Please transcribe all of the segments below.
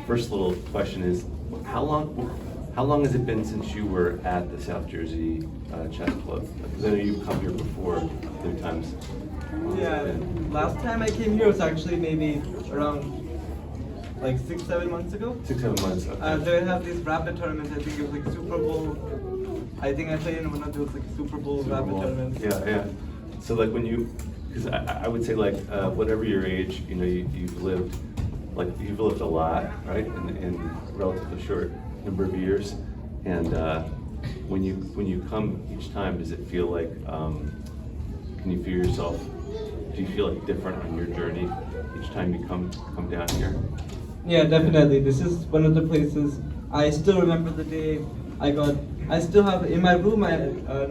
first little question is, how long has it been since you were at the South Jersey Chess Club? Because I know you've come here before 3 times. Yeah, last time I came here was actually maybe around like 6-7 months ago. 6-7 months. Okay. They have these rapid tournaments. I think it was like Super Bowl. I think I played in one of those like Super Bowl rapid tournaments. Yeah. So like when you, because I would say like whatever your age, you know, you've lived a lot, right, in a relatively short number of years, and when you come each time, does it feel like, can you feel yourself? Do you feel like different on your journey each time you come down here? Yeah, definitely. This is one of the places I still remember the day I still have in my room.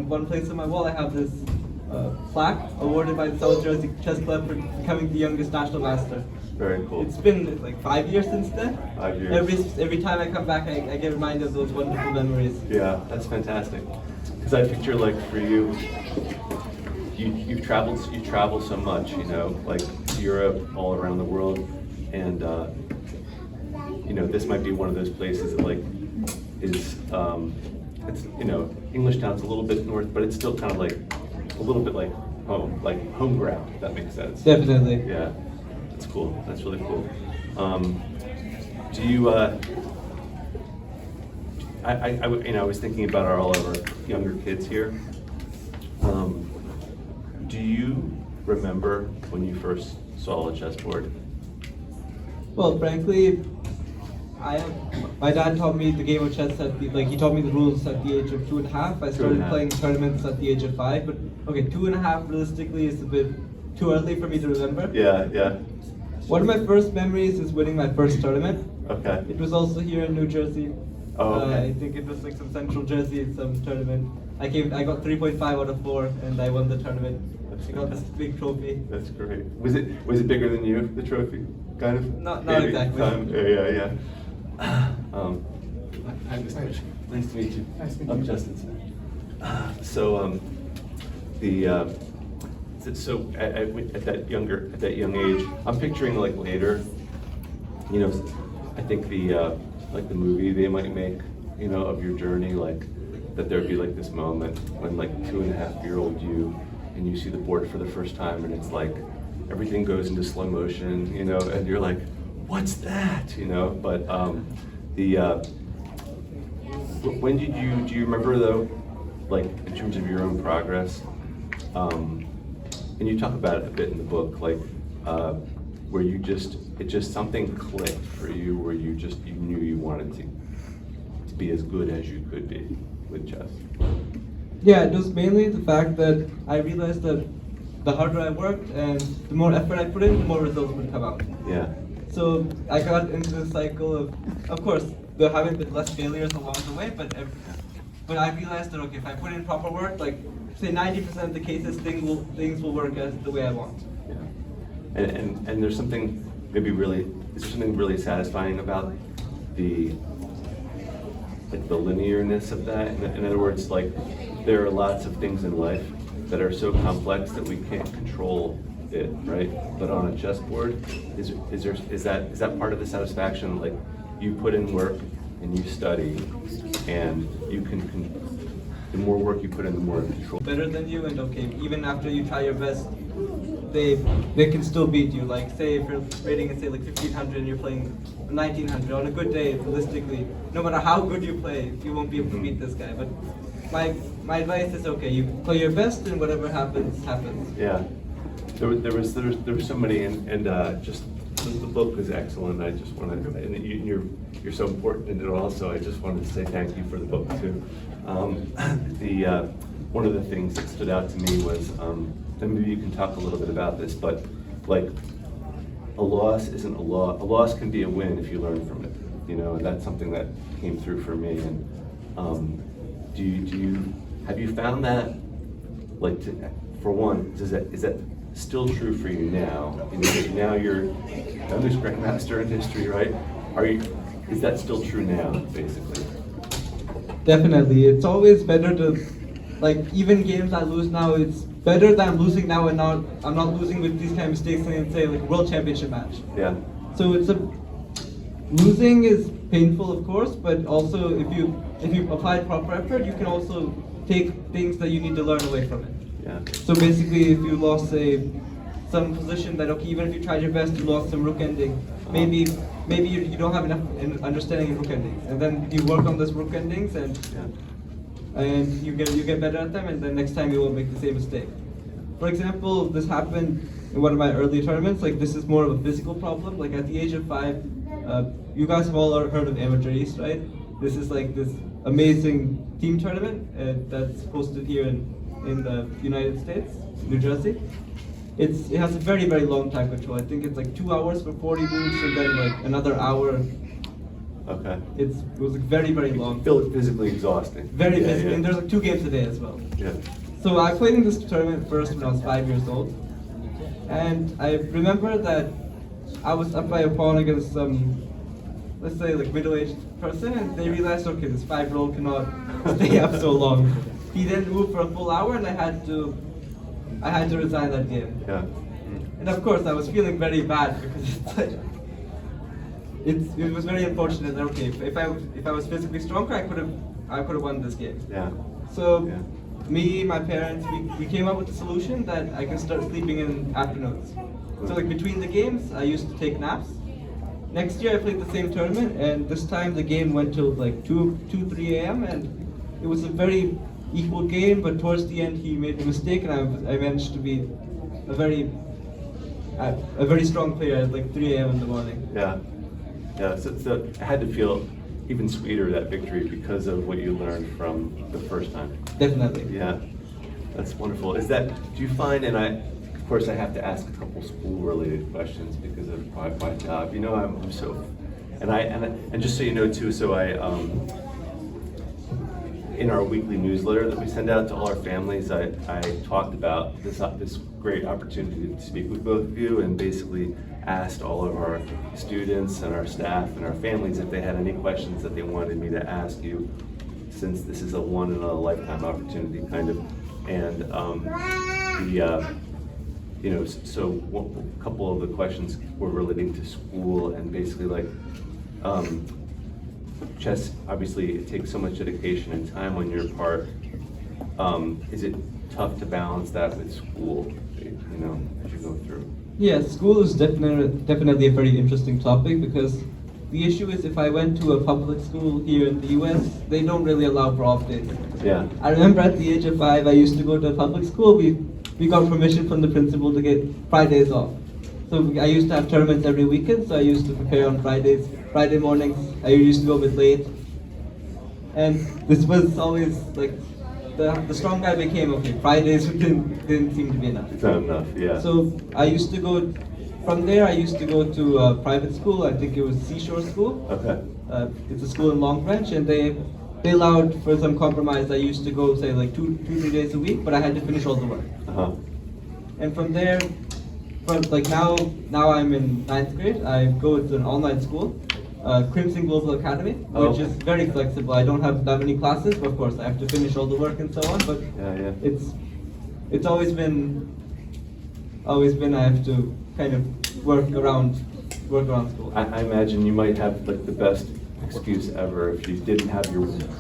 One place on my wall. I have this plaque awarded by the South Jersey Chess Club for becoming the youngest national master. Very cool. It's been like 5 years since then. 5 years. Every time I come back, I get reminded of those wonderful memories. Yeah, that's fantastic. Because I picture like for you, you travel so much, you know, like Europe, all around the world, and you know, this might be one of those places that like is it's, you know, English Town's a little bit north, but it's still kind of like a little bit like home ground, if that makes sense. Definitely. Yeah, that's cool. That's really cool. Do you? I was thinking about all of our younger kids here. Do you remember when you first saw a chessboard? Well, frankly, my dad taught me the game of chess he taught me the rules at the age of 2.5. I started playing tournaments at the age of 5, but okay, 2.5 realistically is a bit too early for me to remember. Yeah. One of my first memories is winning my first tournament. Okay. It was also here in New Jersey. Oh, okay. I think it was like some Central Jersey, some tournament. I got 3.5 out of 4, and I won the tournament. I got this big trophy. That's great. Was it bigger than you, the trophy? Kind of? Not maybe? exactly. Yeah. Hi, Mr. Mishra. Nice to meet you. Nice to meet I'm you. Justin. So at that young age, I'm picturing like later, you know, I think the movie they might make, you know, of your journey, like that there'd be like this moment when like 2.5-year-old you, and you see the board for the first time, and it's like everything goes into slow motion, you know, and you're like, what's that, you know? But when do you remember though, like in terms of your own progress, and you talk about it a bit in the book, like where it just something clicked for you, where you knew you wanted to be as good as you could be with chess. Yeah, it was mainly the fact that I realized that the harder I worked and the more effort I put in, the more results would come out. Yeah. So I got into the cycle of course, there haven't been less failures along the way, but I realized that, okay, if I put in proper work, like say 90% of the cases, things will work as the way I want. Yeah. And there's something is there something really satisfying about the linearness of that? In other words, like there are lots of things in life that are so complex that we can't control it, right? But on a chessboard, is that part of the satisfaction? Like you put in work and you study, and you can the more work you put in, the more control. Better than you, and okay, even after you try your best, they can still beat you. Like say if you're rating at say like 1500 and you're playing 1900, on a good day, realistically, no matter how good you play, you won't be able to beat this guy. But my advice is, okay, you play your best, and whatever happens, happens. Yeah, there was so many, and just the book was excellent. I just wanted, and you're so important in it also. I just wanted to say thank you for the book too. One of the things that stood out to me was, and maybe you can talk a little bit about this, but like a loss isn't a loss. A loss can be a win if you learn from it. You know, and that's something that came through for me. And have you found that, like, for one, is that still true for you now? You know, now you're youngest Grandmaster in history, right? Is that still true now, basically? Definitely, it's always better to, like, even games I lose now, it's better that I'm losing now and I'm not losing with these kind of mistakes in, say, like a world championship match. Yeah. So losing is painful, of course, but also if you apply proper effort, you can also take things that you need to learn away from it. Yeah. So basically, if you lost some position that, okay, even if you tried your best, you lost some rook ending. Maybe you don't have enough understanding of rook endings, and then you work on those rook endings, and you get better at them, and then next time you won't make the same mistake. For example, this happened in one of my early tournaments. Like, this is more of a physical problem. Like, at the age of 5, you guys have all heard of Amateur East, right? This is like this amazing team tournament that's hosted here in the United States, New Jersey. It has a very, very long time control. I think it's like 2 hours for 40 moves, and then like another hour. Okay. It was like very, very You long. feel physically exhausting. Very Yeah, busy, yeah. and there's like 2 games a day as well. Yeah. So I played in this tournament first when I was 5 years old, and I remember that I was up by a pawn against some, let's say, like middle-aged person, and they realized, okay, this 5-year-old cannot stay up so long. He then moved for a full hour, and I had to resign that game. Yeah. And of course, I was feeling very bad because it's like, it was very unfortunate that, okay, if I was physically stronger, I could have won this game. Yeah. So, Yeah. me, my parents, we came up with a solution that I can start sleeping in afternoons. So like between the games, I used to take naps. Next year I played the same tournament, and this time the game went till like 3 a.m. and it was a very equal game, but towards the end he made a mistake, and I managed to be a very strong player at like 3 a.m. in the morning. Yeah. Yeah. So it had to feel even sweeter, that victory, because of what you learned from the first time. Definitely. Yeah. That's wonderful. Do you find, and of course I have to ask a couple school-related questions because of my job. You know, I'm so, and just so you know too, so in our weekly newsletter that we send out to all our families, I talked about this great opportunity to speak with both of you, and basically asked all of our students and our staff and our families if they had any questions that they wanted me to ask you, since this is a one-in-a-lifetime opportunity, kind of. And so a couple of the questions were relating to school, and basically like, chess, obviously it takes so much dedication and time on your part. Is it tough to balance that with school, you know, as you go through? Yeah, school is definitely a very interesting topic, because the issue is if I went to a public school here in the US, they don't really allow for off days. Yeah. I remember at the age of 5, I used to go to a public school. We got permission from the principal to get Fridays off. So I used to have tournaments every weekend, so I used to prepare on Fridays. Friday mornings, I used to go a bit late. And this was always like, the stronger I became, okay, Fridays didn't seem to be enough. It's not enough, yeah. So I used to go, from there I used to go to a private school. I think it was Seashore School. Okay. It's a school in Long Branch, and they allowed for some compromise. I used to go, say, like 2-3 days a week, but I had to finish all the work. Uh-huh. And from there, like now I'm in 9th grade. I go to an online school, Crimson Global Academy, which is very flexible. I don't have that many classes, but of course I have to finish all the work and so on. But Yeah. it's always been I have to kind of work around school. I imagine you might have like the best excuse ever if you didn't have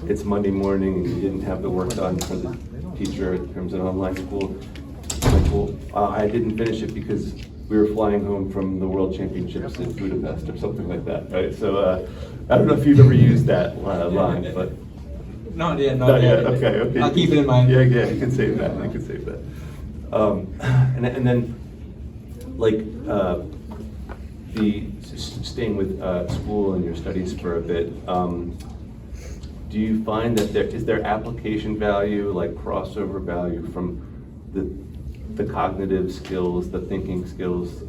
it's Monday morning and you didn't have the work done for the teacher at Crimson Online School. Like, well, I didn't finish it because we were flying home from the World Championships in Budapest or something like that, right? So I don't know if you've ever used that line, but Not yet. Okay. I'll keep it in mind. Yeah, you can save that. And then, like, staying with school and your studies for a bit. Do you find that is there application value, like crossover value from the cognitive skills, the thinking skills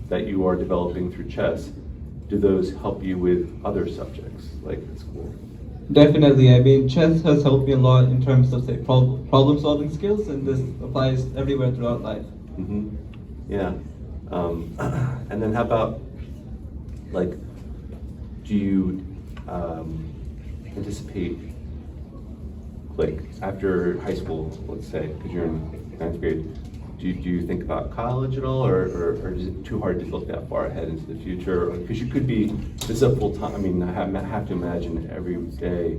that you are developing through chess? Do those help you with other subjects, like in school? Definitely. I mean, chess has helped me a lot in terms of, say, problem-solving skills, and this applies everywhere throughout life. Mm-hmm. Yeah. And then how about, like, do you anticipate, like, after high school, let's say, because you're in 9th grade, do you think about college at all, or is it too hard to look that far ahead into the future? Because you could be, this is a full-time, I mean, I have to imagine every day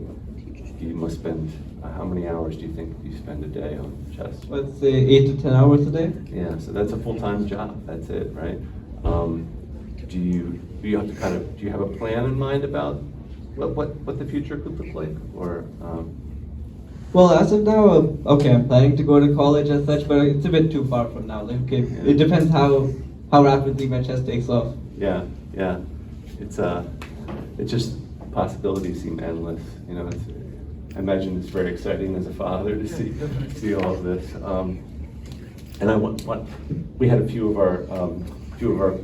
you must spend, how many hours do you think you spend a day on chess? Let's say 8 to 10 hours a day. Yeah, so that's a full-time job, that's it, right? Do you have to kind of, do you have a plan in mind about what the future could look like, or? Well, as of now, okay, I'm planning to go to college as such, but it's a bit too far from now. Like, okay, Yeah. it depends how rapidly my chess takes off. Yeah, yeah. It's just possibilities seem endless. You know, I imagine it's very exciting as a father to see all of this. And we had a few of our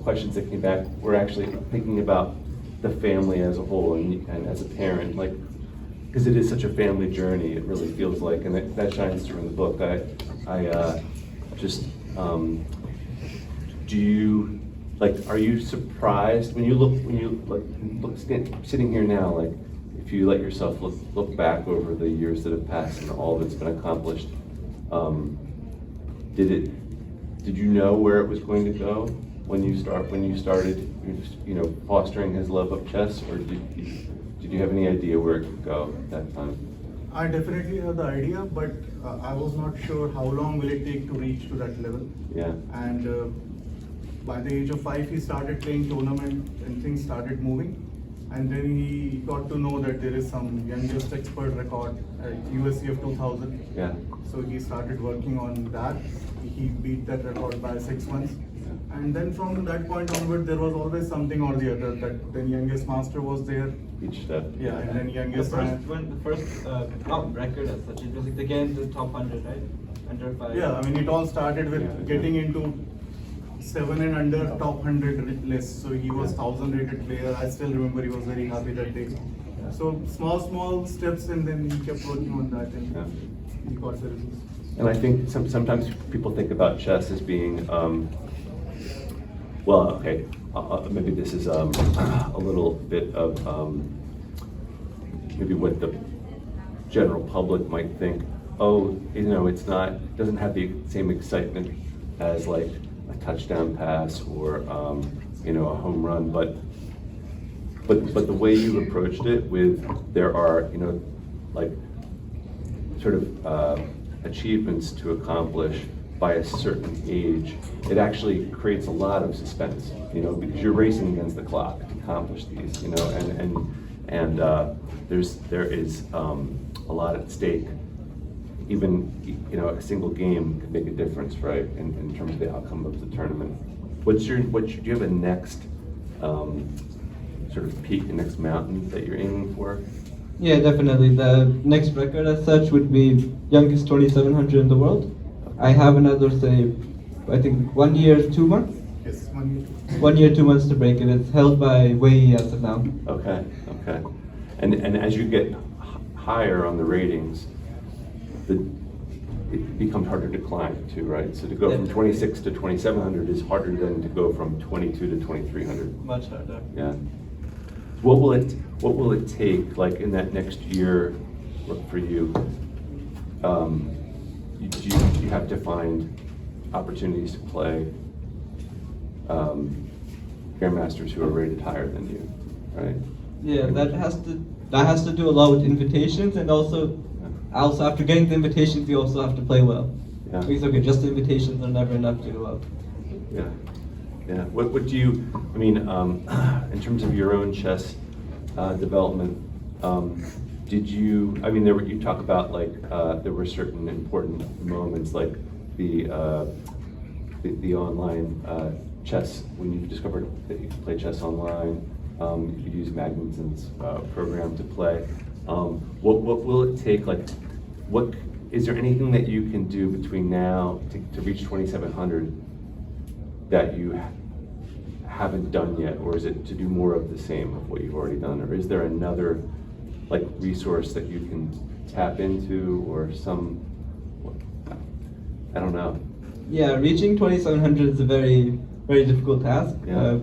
questions that came back. We're actually thinking about the family as a whole and as a parent, like, because it is such a family journey. It really feels like, and that shines through in the book. Do you, like, are you surprised when you look sitting here now, like, if you let yourself look back over the years that have passed and all that's been accomplished, did you know where it was going to go when you started, you know, fostering his love of chess, or did you have any idea where it could go at that time? I definitely had the idea, but I was not sure how long will it take to reach to that level. Yeah. And by the age of 5, he started playing tournament and things started moving. And then he got to know that there is some youngest expert record at USCF 2000. Yeah. So he started working on that. He beat that record by 6 months. And then from that point onward, there was always something or the other. That then youngest master was there. Each step. Yeah, and then The youngest first not record as such, it was like again the top 100, right? Under 5. Yeah, I mean, it all started with Yeah, getting into 7 and under top 100 list. So he was Yeah. 1000 rated player. I still remember he was very happy that day. So small steps, and then he kept working on that, and Yeah. he got the results. And I think sometimes people think about chess as being, well, okay, maybe this is a little bit of maybe what the general public might think. Oh, you know, it doesn't have the same excitement as like a touchdown pass or you know, a home run, but the way you approached it there are, you know, like sort of achievements to accomplish by a certain age, it actually creates a lot of suspense, you know, because you're racing against the clock to accomplish these, you know, and there is a lot at stake. Even, you know, a single game could make a difference, right, in terms of the outcome of the tournament. Do you have a next sort of peak, the next mountain that you're aiming for? Yeah, definitely. The next record as such would be youngest 2700 in the world. I have another, say, I think 1 year, 2 months? Yes, 1 year. 1 year, 2 months to break it. It's held by Wei as of now. Okay. And as you get higher on the ratings, it becomes harder to climb too, right? So to go from 26 to 2700 is harder than to go from 22 to 2300. Much harder. Yeah. What will it take, like in that next year for you? You have to find opportunities to play grandmasters who are rated higher than you, right? Yeah, that has to do a lot with invitations, and also after getting the invitations, you also have to play well. Yeah. Because okay, just the invitations are never enough to go up. Yeah, yeah. What do you? I mean, in terms of your own chess development, did you? I mean, you talk about like there were certain important moments, like the online chess, when you discovered that you could play chess online. You could use Magnuson's program to play. What will it take? Like, what is there anything that you can do between now to reach 2700 that you haven't done yet, or is it to do more of the same of what you've already done, or is there another like resource that you can tap into, or some? I don't know. Yeah, reaching 2700 is a very, very difficult task. Yeah.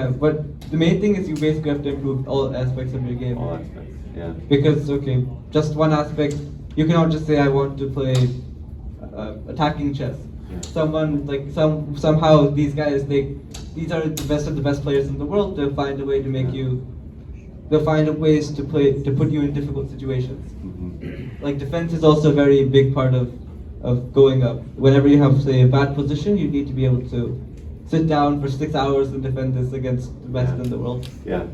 But the main thing is you basically have to improve all aspects of your game. All aspects. Yeah. Because okay, just one aspect, you cannot just say I want to play attacking chess. Yeah. Someone like somehow these guys these are the best of the best players in the world. They'll find a way to make you. They'll find ways to put you in difficult situations. Mm-hmm. Like defense is also a very big part of going up. Whenever you have say a bad position, you need to be able to sit down for 6 hours and defend this against the best Yeah. in the world. Yeah,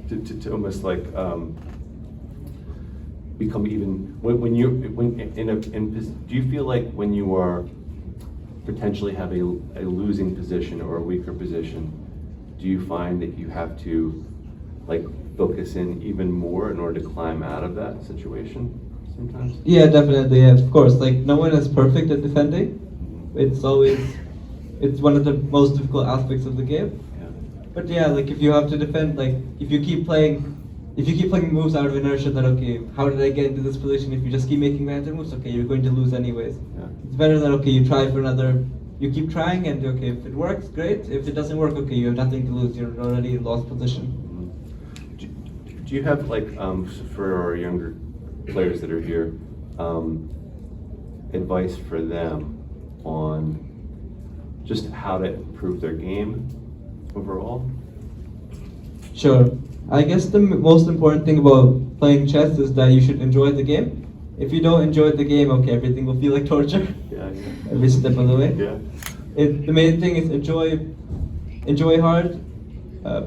to almost like become even when you do you feel like when you are potentially have a losing position or a weaker position, do you find that you have to like focus in even more in order to climb out of that situation sometimes? Yeah, definitely. Yeah, of course. Like no one is perfect at defending. It's one of the most difficult aspects of the game. Yeah. But yeah, like if you have to defend, like if you keep playing moves out of inertia, that okay, how did I get into this position? If you just keep making random moves, okay, you're going to lose anyways. Yeah. It's better that okay, you try for another. You keep trying, and okay, if it works, great. If it doesn't work, okay, you have nothing to lose. You're already in lost position. Do you have like for our younger players that are here, advice for them on just how to improve their game overall? Sure. I guess the most important thing about playing chess is that you should enjoy the game. If you don't enjoy the game, okay, everything will feel like torture. Yeah. Every step of the way. Yeah. The main thing is enjoy hard,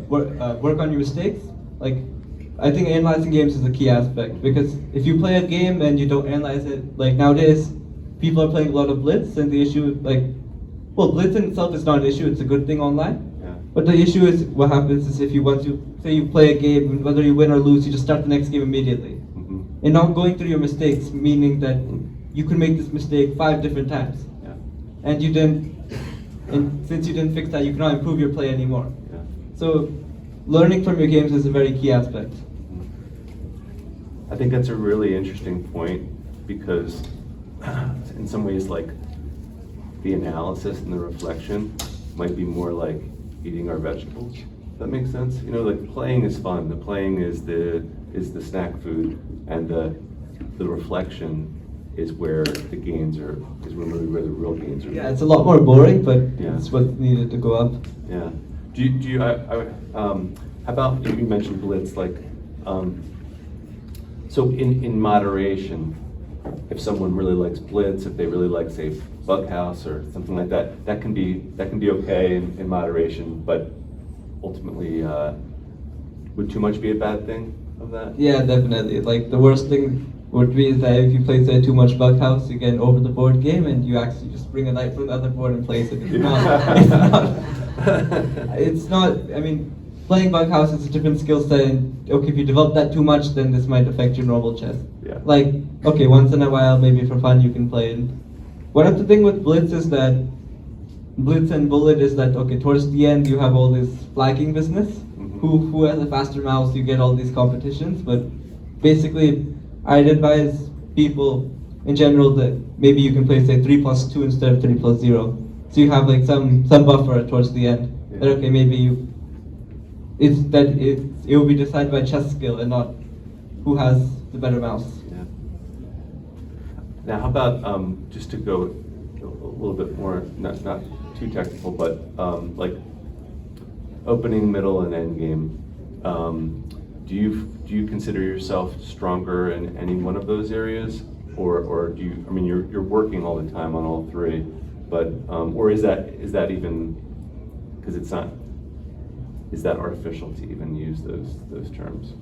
work on your mistakes. Like, I think analyzing games is a key aspect, because if you play a game and you don't analyze it, like nowadays, people are playing a lot of blitz, and the issue, blitz in itself is not an issue, it's a good thing online. Yeah. But the issue is, what happens is if you say you play a game, and whether you win or lose, you just start the next game immediately. Mm-hmm. And not going through your mistakes, meaning that you could make this mistake 5 different times. Yeah. And since you didn't fix that, you cannot improve your play anymore. Yeah. So learning from your games is a very key aspect. I think that's a really interesting point, because in some ways, like, the analysis and the reflection might be more like eating our vegetables. That makes sense? You know, like playing is fun. The playing is the snack food, and the reflection is where the gains are, is really where the real gains are. Yeah, it's a lot more boring, but Yeah. it's what's needed to go up. Yeah. Do you how about, you mentioned blitz, like, so in moderation, if someone really likes blitz, if they really like, say, bug house or something like that, that can be okay in moderation, but ultimately, would too much be a bad thing of that? Yeah, definitely. Like the worst thing would be that if you play say too much bug house, you get an over the board game, and you actually just bring a knight from the other board and place it. It's not. I mean, playing bug house is a different skill set, and okay, if you develop that too much, then this might affect your normal chess. Yeah. Like, okay, once in a while, maybe for fun, you can play it. One of the thing with blitz is that blitz and bullet is that okay, towards the end you have all this flagging business. Mhm. Who has a faster mouse? You get all these competitions, but basically, I'd advise people in general that maybe you can play say 3+2 instead of 3+0, so you have like some buffer towards the end. Yeah. That okay, maybe it will be decided by chess skill and not who has the better mouse. Yeah. Now, how about just to go a little bit more, not too technical, but like opening, middle, and end game. Do you consider yourself stronger in any one of those areas, or do you? I mean, you're working all the time on all three, but or is that even, because it's not? Is that artificial to even use those terms?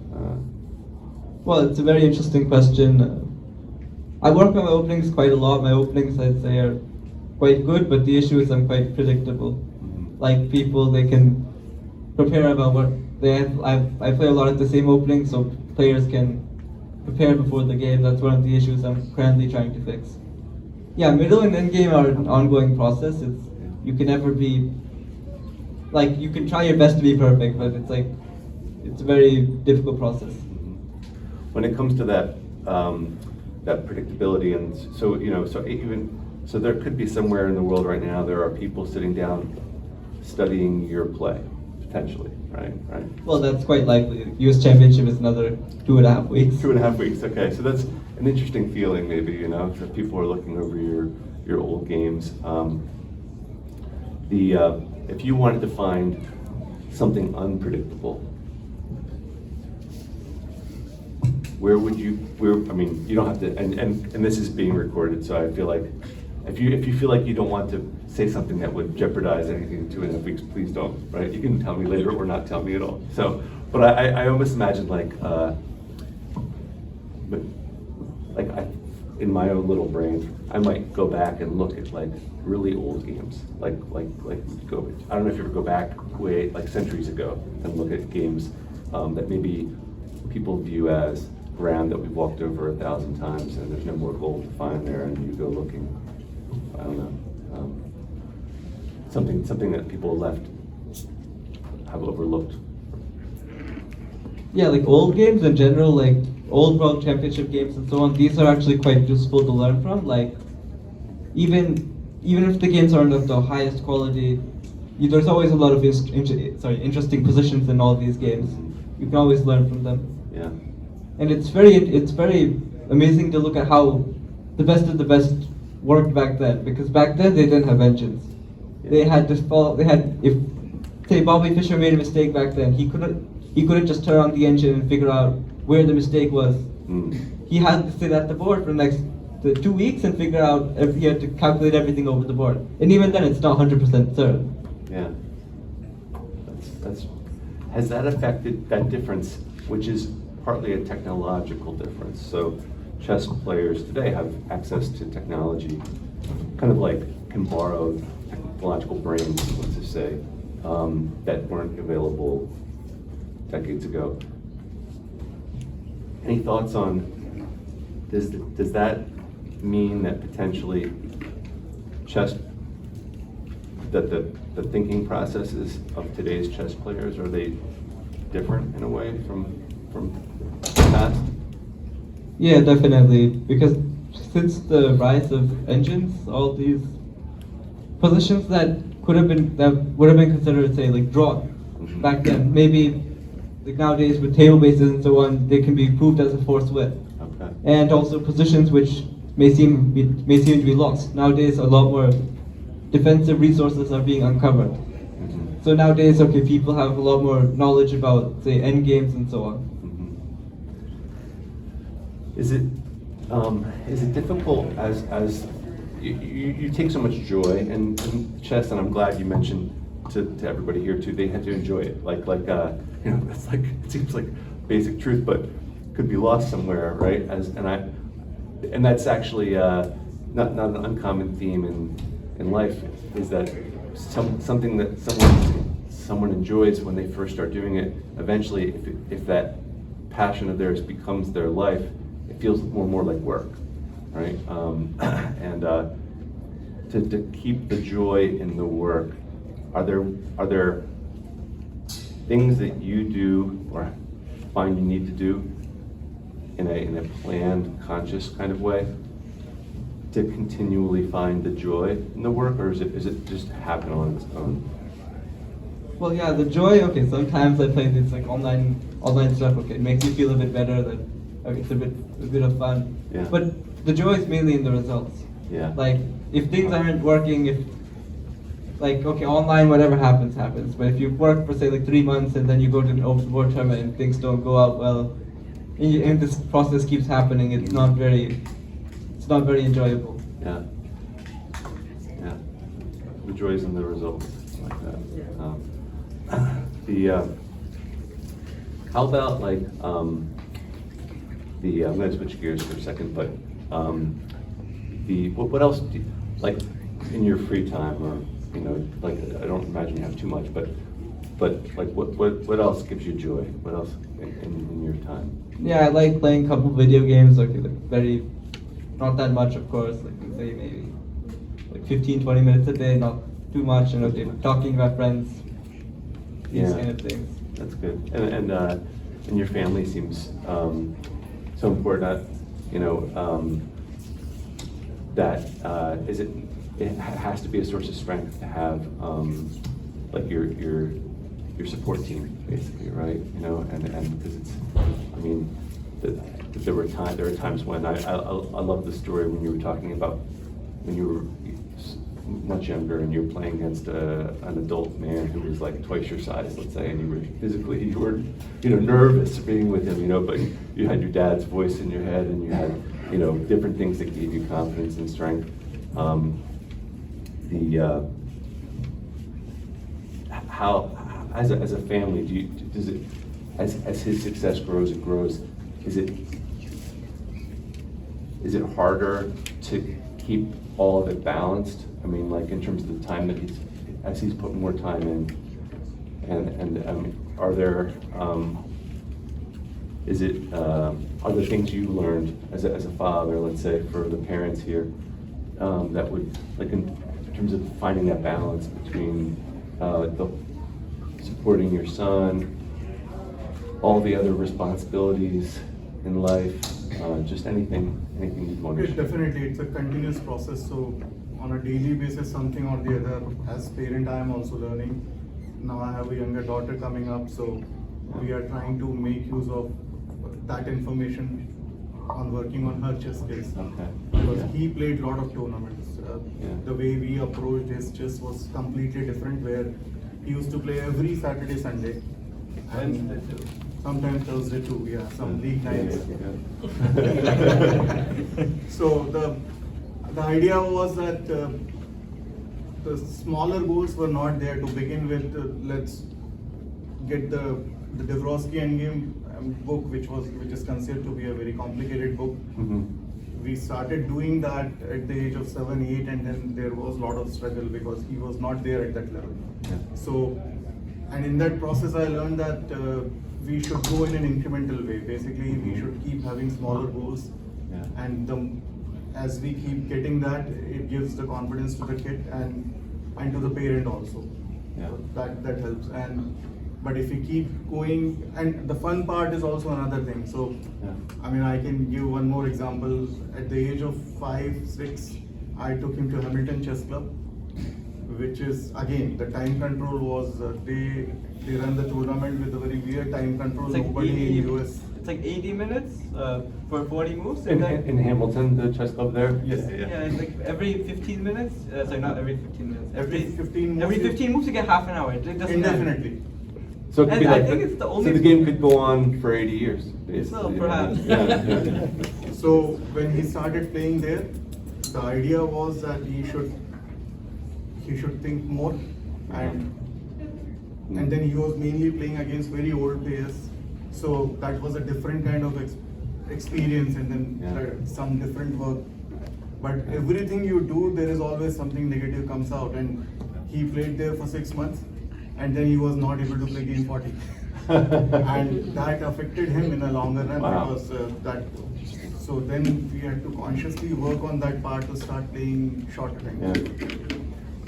Well, it's a very interesting question. I work on my openings quite a lot. My openings, I'd say, are quite good, but the issue is I'm quite predictable. Mhm. Like people, they can prepare about what they have. I play a lot at the same opening, so players can prepare before the game. That's one of the issues I'm currently trying to fix. Yeah, middle and end game are an ongoing process. You can never be, like, you can try your best to be perfect, but it's a very difficult process. When it comes to that predictability, and so there could be somewhere in the world right now there are people sitting down studying your play, potentially, right? Well, that's quite likely. US Championship is another 2.5 weeks. 2.5 weeks. Okay, so that's an interesting feeling, maybe, that people are looking over your old games. If you wanted to find something unpredictable, where would you? I mean, you don't have to. And this is being recorded, so I feel like if you feel like you don't want to say something that would jeopardize anything in 2.5 weeks, please don't. Right? You can tell me later or not tell me at all. So, but I almost imagine in my own little brain, I might go back and look at like really old games, like go. I don't know if you ever go back way like centuries ago and look at games that maybe people view as ground that we've walked over 1,000 times and there's no more gold to find there, and you go looking. I don't know, something that people have overlooked. Yeah, like old games in general, like old world championship games and so on, these are actually quite useful to learn from. Like even if the games aren't of the highest quality, there's always a lot of interesting positions in all these games. You can always learn from them. Yeah. And it's very amazing to look at how the best of the best worked back then, because back then they didn't have engines. Yeah. They had to follow. If say Bobby Fischer made a mistake back then, he couldn't just turn on the engine and figure out where the mistake was. He had to sit at the board for the 2 weeks and figure out he had to calculate everything over the board. And even then, it's not 100% certain. Yeah. Has that affected that difference, which is partly a technological difference? So chess players today have access to technology, kind of like can borrow technological brains, let's just say, that weren't available decades ago. Any thoughts on, does that mean that potentially chess, that the thinking processes of today's chess players, are they different in a way from the past? Yeah, definitely. Because since the rise of engines, all these positions that would have been considered, say, like drawn back then, maybe like nowadays with table bases and so on, they can be proved as a forced win. Okay. And also positions which may seem to be lost. Nowadays, a lot more defensive resources are being uncovered. Mm-hmm. So nowadays, okay, people have a lot more knowledge about, say, end games and so on. Mm-hmm. Is it difficult as you take so much joy in chess, and I'm glad you mentioned to everybody here too, they had to enjoy it. It's like, it seems like basic truth, but could be lost somewhere, right? And that's actually not an uncommon theme in life, is that something that someone enjoys when they first start doing it, eventually if that passion of theirs becomes their life, it feels more and more like work, right? And to keep the joy in the work, are there things that you do or find you need to do in a planned, conscious kind of way to continually find the joy in the work, or is it just happen on its own? Well, yeah, the joy. Okay, sometimes I play this like online stuff. Okay, it makes you feel a bit better. It's a bit of fun. Yeah. But the joy is mainly in the results. Yeah. Like if things aren't working, online, whatever happens. But if you work for say like 3 months and then you go to an overboard tournament and things don't go out well, and this process keeps happening, it's not very enjoyable. Yeah. Yeah. The joys in the results, like that. How about I'm going to switch gears for a second, but what else do you, like in your free time, or I don't imagine you have too much, but like what else gives you joy? What else in your time? Yeah, I like playing a couple video games. Not that much, of course. Like say maybe like 15-20 minutes a day, not too much. Talking about friends, these kind of things. That's good. And your family seems so important. It has to be a source of strength to have like your support team, basically, right? And because there are times when I love the story when you were talking about when you were much younger and you were playing against an adult man who was like twice your size, let's say, and you were physically, you were, nervous being with him, but you had your dad's voice in your head, and you had, different things that gave you confidence and strength. How, as a family, does it, as his success grows, is it harder to keep all of it balanced? I mean, like in terms of the time that he's put more time in, and are there are there things you learned as a father, let's say, for the parents here, that would, like in terms of finding that balance between supporting your son, all the other responsibilities in life, just anything you'd want to share? Definitely, it's a continuous process. So on a daily basis, something or the other, as parent, I am also learning. Now I have a younger daughter coming up, so we are trying to make use of that information on working on her chess skills. Okay. Because Yeah. he played a lot of tournaments. The way we approached his chess was completely different, where he used to play every Saturday, Sunday. And sometimes Thursday too, yeah, some league nights. So the idea was that the smaller goals were not there to begin with. Let's get the Dabrowski Endgame book, which is considered to be a very complicated book. Mm-hmm. We started doing that at the age of 7, 8, and then there was a lot of struggle because he was not there at that level. Yeah. So, and in that process, I learned that we should go in an incremental way. Basically, we should keep having smaller goals, Yeah. and as we keep getting that, it gives the confidence to the kid and to the parent also. Yeah. That helps. But if we keep going, and the fun part is also another thing. So, Yeah. I mean, I can give one more example. At the age of 5, 6, I took him to Hamilton Chess Club, which is, again, the time control was, they run the tournament with a very weird time control. It's like Nobody 80 in US. It's like 80 minutes for 40 moves. In, and like, in Hamilton, the chess club there? Yes. yeah, it's like every 15 minutes. Sorry, not every 15 minutes. Every 15 moves Every you- 15 moves you get half an hour. It doesn't matter. Indefinitely. So it could And be I like, think it's the so only- the game could go on for 80 years, basically. Well, perhaps. Yeah. So when he started playing there, the idea was that he should think more, and then he was mainly playing against very old players. So that was a different kind of experience, and then some different work. But everything you do, there is always something negative comes out, and he played there for 6 months, and then he was not able to play game 40. And that affected him in a longer run. Wow. Because so then we had to consciously work on that part to start playing shorter Yeah.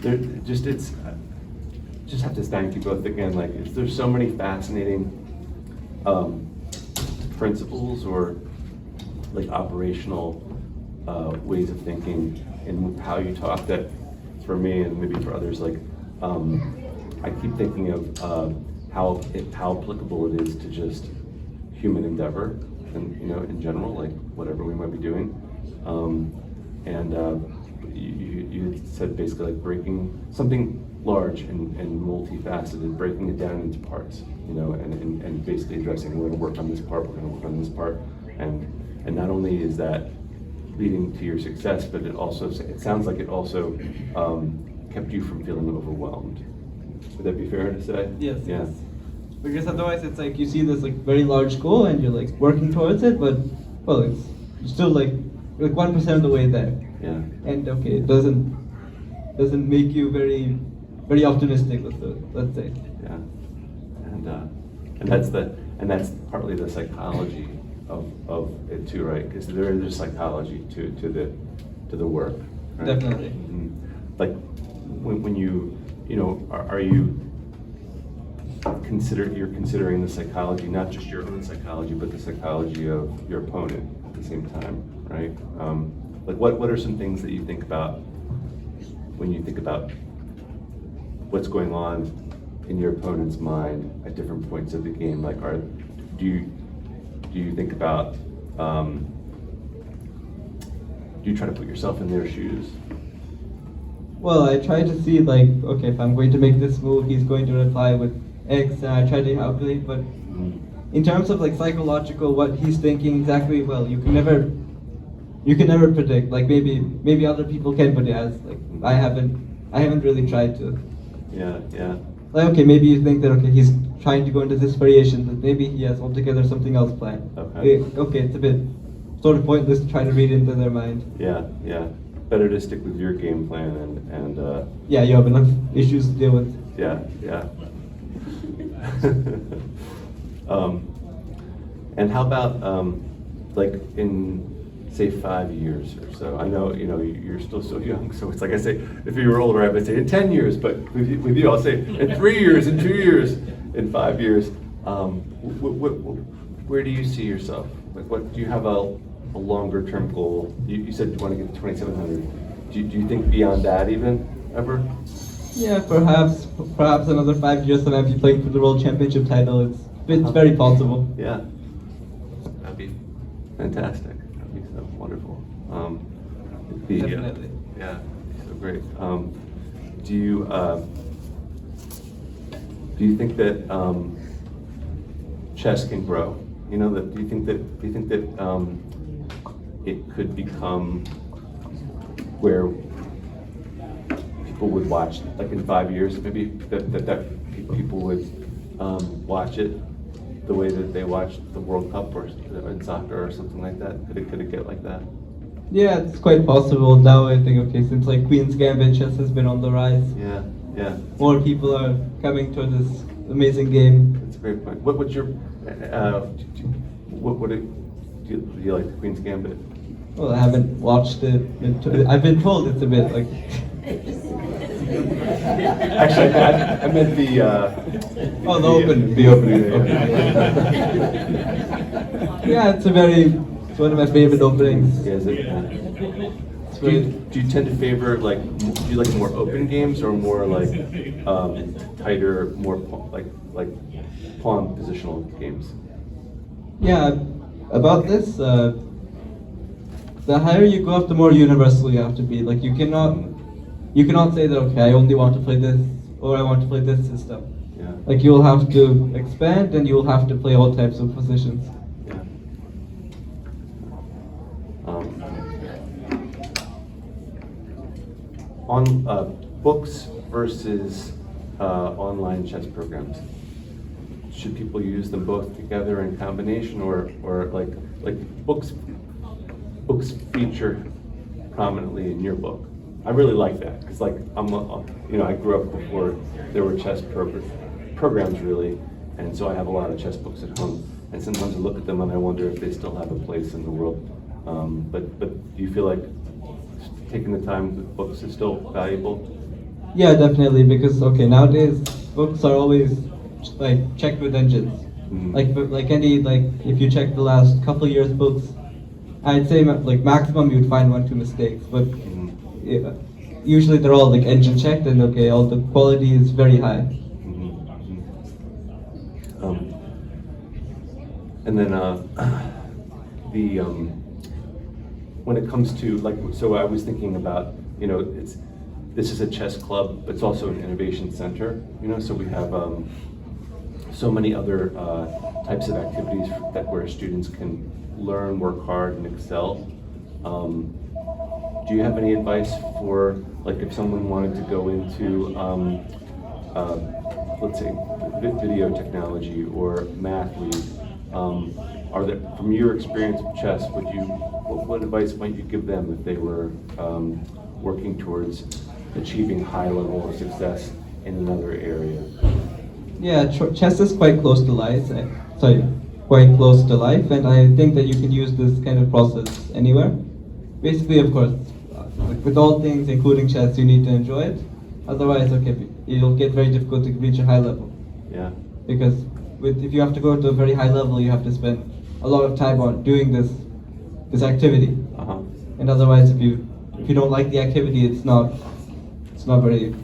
times. Just have to thank you both again. Like, there's so many fascinating principles or like operational ways of thinking in how you talk that, for me and maybe for others, like I keep thinking of how applicable it is to just human endeavor, and in general, like whatever we might be doing. You said basically like breaking something large and multifaceted, breaking it down into parts, and basically addressing, we're going to work on this part, we're going to work on this part, and not only is that leading to your success, but it sounds like it also kept you from feeling overwhelmed. Would that be fair to say? Yes. Yeah. Yes. Because otherwise, it's like you see this like very large goal and you're like working towards it, but well, it's still like 1% of the way there. Yeah. And okay, it doesn't make you very optimistic. Let's say. Yeah. And that's partly the psychology of it too, right? Because there is psychology to the work. Right? Definitely. Mhm. Like when you are you you're considering the psychology, not just your own psychology, but the psychology of your opponent at the same time, right? Like what are some things that you think about when you think about what's going on in your opponent's mind at different points of the game? Like, do you think about, do you try to put yourself in their shoes? Well, I try to see like, okay, if I'm going to make this move, he's going to reply with X, and I try to calculate. But in terms of like psychological, what he's thinking exactly, well, you can never predict. Like maybe other people can, but yeah, it's like I haven't really tried to. Yeah, yeah. Like okay, maybe you think that okay, he's trying to go into this variation, but maybe he has altogether something else planned. Okay. Okay, it's a bit sort of pointless to try to read into their mind. Yeah, yeah. Better to stick with your game plan and Yeah, you have enough issues to deal with. yeah, yeah. And how about like in say 5 years or so? I know you're still so young, so it's like I say, if you were older, I would say in 10 years, but with you, I'll say in 3 years, in 2 years, in 5 years. Where do you see yourself? Like, what do you have a longer term goal? You said you want to get to 2,700. Do you think beyond that even ever? Yeah, perhaps another 5 years and I'll be playing for the World Championship title. It's very possible. Yeah, that'd be fantastic. That'd be so wonderful. It'd be, Definitely. Yeah, so great. Do you think that chess can grow? Do you think that it could become where people would watch, like in 5 years, maybe that people would watch it the way that they watch the World Cup or in soccer or something like that? Could it get like that? Yeah, it's quite possible. Now I think, okay, since like Queen's Gambit chess has been on the rise, Yeah, yeah. more people are coming to this amazing game. That's a great point. What's your do you like the Queen's Gambit? Well, I haven't watched it. I've been told it's a bit like. Actually, I meant the Oh, the opening. The opening. Yeah, it's one of my favorite openings. Yeah, is it? It's Do very, you tend to favor do you like more open games or more like tighter, more like pawn positional games? yeah, about this, the higher you go up, the more universal you have to be. Like you cannot say that okay, I only want to play this or I want to play this system. Yeah. Like you'll have to expand and you'll have to play all types of positions. Yeah. On books versus online chess programs, should people use them both together in combination, or like books feature prominently in your book? I really like that because like I grew up before there were chess programs really, and so I have a lot of chess books at home, and sometimes I look at them and I wonder if they still have a place in the world. But do you feel like taking the time with books is still valuable? Yeah, definitely, because okay, nowadays books are always like checked with engines. Like if you check the last couple of years books, I'd say like maximum you'd find 1-2 mistakes, but usually they're all like engine checked and okay, all the quality is very high. And then when it comes to so I was thinking about this is a chess club, but it's also an innovation center. So we have so many other types of activities where students can learn, work hard, and excel. Do you have any advice for if someone wanted to go into let's say video technology or math league? Are there, from your experience with chess, what advice might you give them if they were working towards achieving high level of success in another area? Yeah, chess is quite close to life. Quite close to life, and I think that you can use this kind of process anywhere. Basically, of course, with all things, including chess, you need to enjoy it. Otherwise, okay, it'll get very difficult to reach a high level. Yeah. Because if you have to go to a very high level, you have to spend a lot of time on doing this activity. Uh-huh. And otherwise, if you don't like the activity, it's not very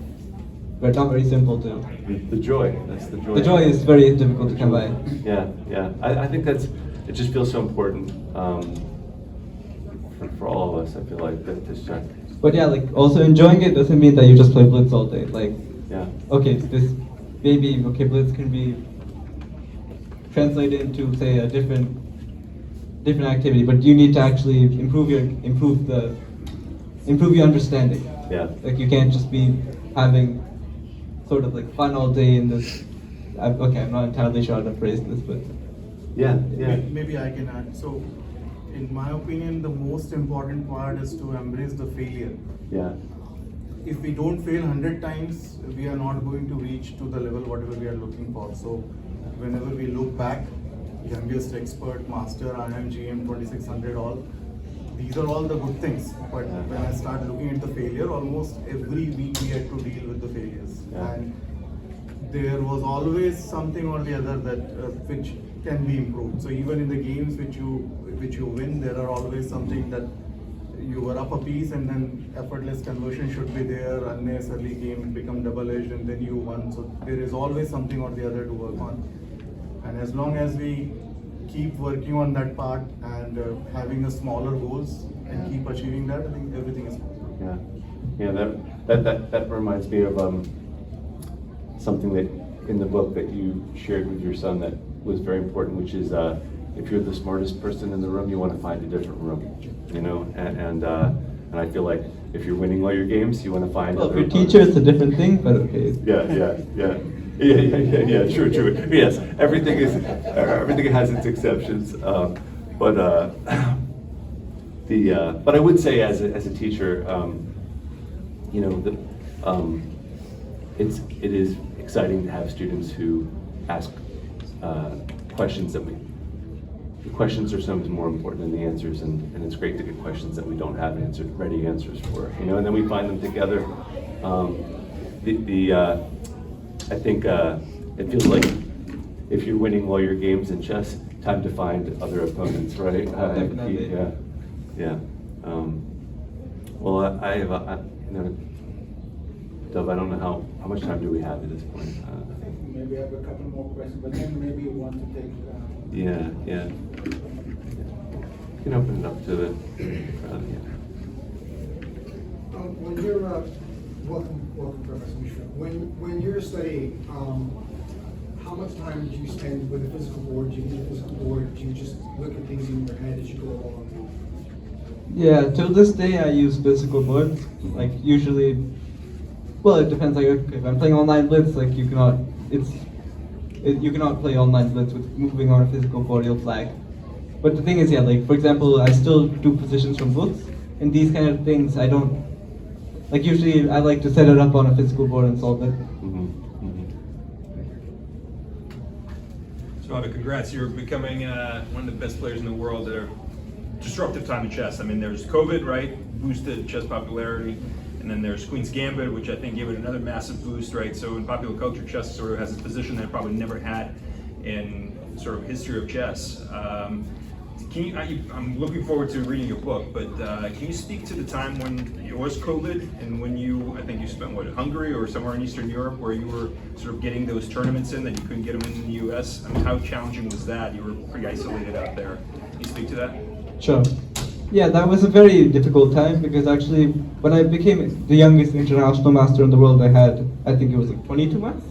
simple to. The joy. That's the joy. The joy is very difficult to come by. Yeah, yeah. I think it just feels so important for all of us. I feel like that this check. But yeah, like also enjoying it doesn't mean that you just play Blitz all day. Like, Yeah. okay, this maybe okay, Blitz can be translated into say a different activity, but you need to actually improve your understanding. Yeah. Like you can't just be having sort of like fun all day in this. Okay, I'm not entirely sure how to phrase this, but Yeah. Yeah. Maybe I can add. So, in my opinion, the most important part is to embrace the failure. Yeah. If we don't fail 100 times, we are not going to reach to the level whatever we are looking for. So, whenever we look back, youngest expert, master, IM, GM, 2600, all these are all the good things. But when I start looking at the failure, almost every week we had to deal with the failures, Yeah. and there was always something or the other that which can be improved. So even in the games which you win, there are always something that you were up a piece and then effortless conversion should be there, unnecessarily game become double-edged and then you won. So there is always something or the other to work on. And as long as we keep working on that part and having a smaller goals and keep achieving that, I think everything is possible. Yeah. That reminds me of something that in the book that you shared with your son that was very important, which is if you're the smartest person in the room, you want to find a different room, you know, and I feel like if you're winning all your games, you want to find. well, other for teacher opponents. it's a different thing, but okay. Yeah. True. Yes, everything has its exceptions, but I would say as a teacher, you know, it is exciting to have students who ask questions the questions are sometimes more important than the answers, and it's great to get questions that we don't have ready answers for, you know, and then we find them together. I think it feels like if you're winning all your games in chess, time to find other opponents, right? Definitely. Yeah. Well, I have, you know, Dov, I don't know how much time do we have at this point? Maybe I have a couple more questions, but then maybe you want to take. Yeah. You can open it up to the crowd. When you're welcome, Professor Mishra. When you're studying, how much time do you spend with a physical board? Do you need a physical board? Do you just look at things in your head as you go along? Yeah, till this day I use physical boards. Like usually, well, it depends. Like if I'm playing online blitz, like you cannot play online blitz with moving on a physical board. You'll flag. But the thing is, yeah, like for example, I still do positions from books, and these kind of things I don't. Like usually, I like to set it up on a physical board and solve it. So, Abhi, congrats! You're becoming one of the best players in the world at a disruptive time in chess. I mean, there's COVID, right? Boosted chess popularity. And then there's Queen's Gambit, which I think gave it another massive boost, right? So in popular culture, chess sort of has a position that it probably never had in sort of history of chess. I'm looking forward to reading your book, but can you speak to the time when it was COVID and when I think you spent, Hungary or somewhere in Eastern Europe where you were sort of getting those tournaments in that you couldn't get them in the US? I mean, how challenging was that? You were pretty isolated out there. Can you speak to that? Sure. Yeah, that was a very difficult time because actually, when I became the youngest international master in the world, I think it was like 22 months?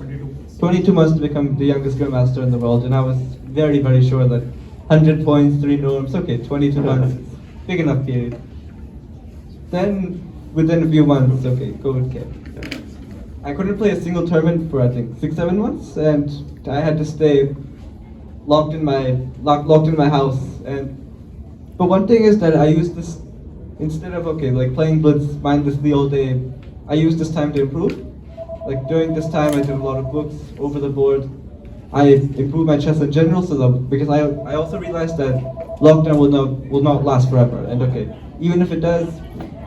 22 months to become the youngest grandmaster in the world, and I was very, very sure that 100 points, 3 norms, okay, 22 months, big enough period. Then, within a few months, okay, COVID came. I couldn't play a single tournament for I think 6-7 months, and I had to stay locked in my house. But one thing is that I used this, instead of playing blitz mindlessly all day, I used this time to improve. Like during this time, I did a lot of books over the board. I improved my chess in general, because I also realized that lockdown will not last forever. And even if it does,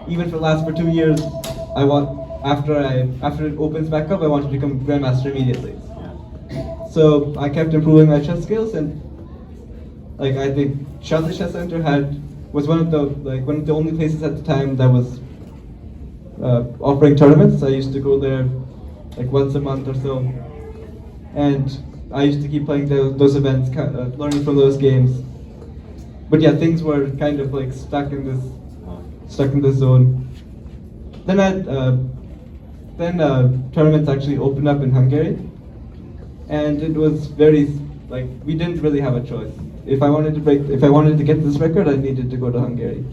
even if it lasts for 2 years, I want after it opens back up, I want to become grandmaster immediately. So I kept improving my chess skills, and I think Charlotte Chess Center was one of the only places at the time that was offering tournaments. I used to go there once a month or so, and I used to keep playing those events, learning from those games. But yeah, things were kind of stuck in this stuck in the zone. Then tournaments actually opened up in Hungary, and it was very like we didn't really have a choice. If I wanted to get this record, I needed to go to Hungary.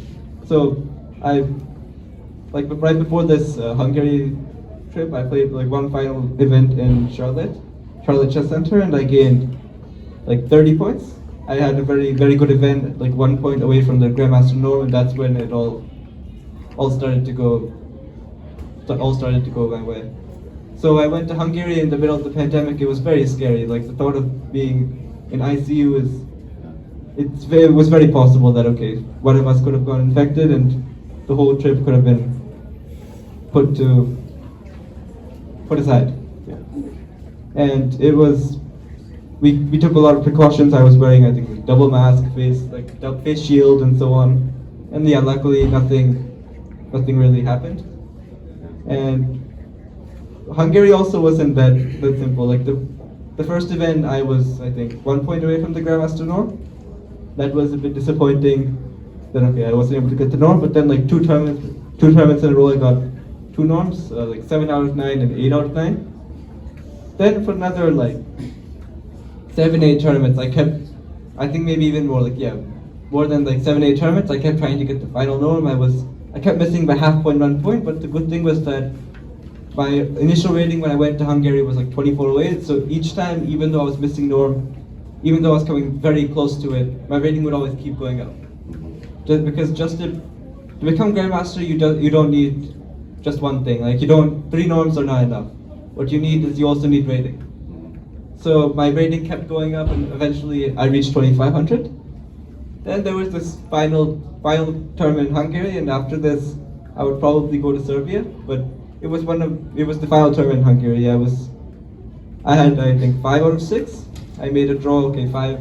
So right before this Hungary trip, I played like one final event in Charlotte Chess Center, and I gained like 30 points. I had a very good event, like 1 point away from the Grandmaster norm, and that's when it all started to go my way. So I went to Hungary in the middle of the pandemic. It was very scary. Like the thought of being in ICU it was very possible that okay, one of us could have gone infected, and the whole trip could have been put aside. Yeah. And it was we took a lot of precautions. I was wearing, I think, a double mask, face shield, and so on. And yeah, luckily nothing really happened. And Hungary also wasn't that simple. Like the first event, I was, I think, 1 point away from the Grandmaster norm. That was a bit disappointing. Then okay, I wasn't able to get the norm. But then like two tournaments in a row, I got 2 norms, like 7 out of 9 and 8 out of 9. Then for another like 7-8 tournaments, I think maybe even more, more than like 7-8 tournaments, I kept trying to get the final norm. I kept missing by half point, 1 point, but the good thing was that my initial rating when I went to Hungary was like 2408, so each time, even though I was missing norm, even though I was coming very close to it, my rating would always keep going up. Just to become Grandmaster, you don't need just one thing. Like 3 norms are not enough. What you need is you also need rating. So my rating kept going up, and eventually I reached 2500. Then there was this final tournament in Hungary, and after this I would probably go to Serbia. But it was the final tournament in Hungary. I had, I think, 5 out of 6. I made a draw. Okay, 5.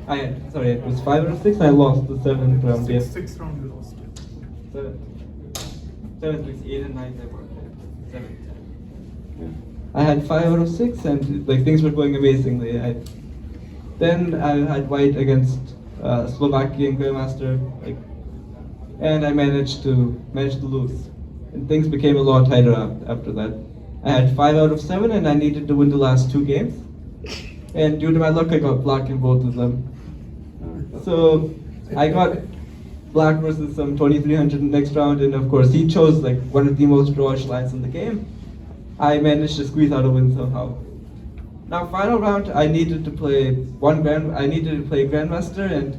It was 5 out of 6. I lost the 7th round. Yeah. 6 round you lost. 7, 6, 8, and 9. They were 7. Yeah. I had 5 out of 6, and like things were going amazingly. Then I had white against Slovakian Grandmaster, and I managed to lose. And things became a lot tighter after that. I had 5 out of 7, and I needed to win the last 2 games. And due to my luck, I got black in both of them. So I got black versus some 2300 next round, and of course he chose like one of the most drawish lines in the game. I managed to squeeze out a win somehow. Now, final round, I needed to play Grandmaster, and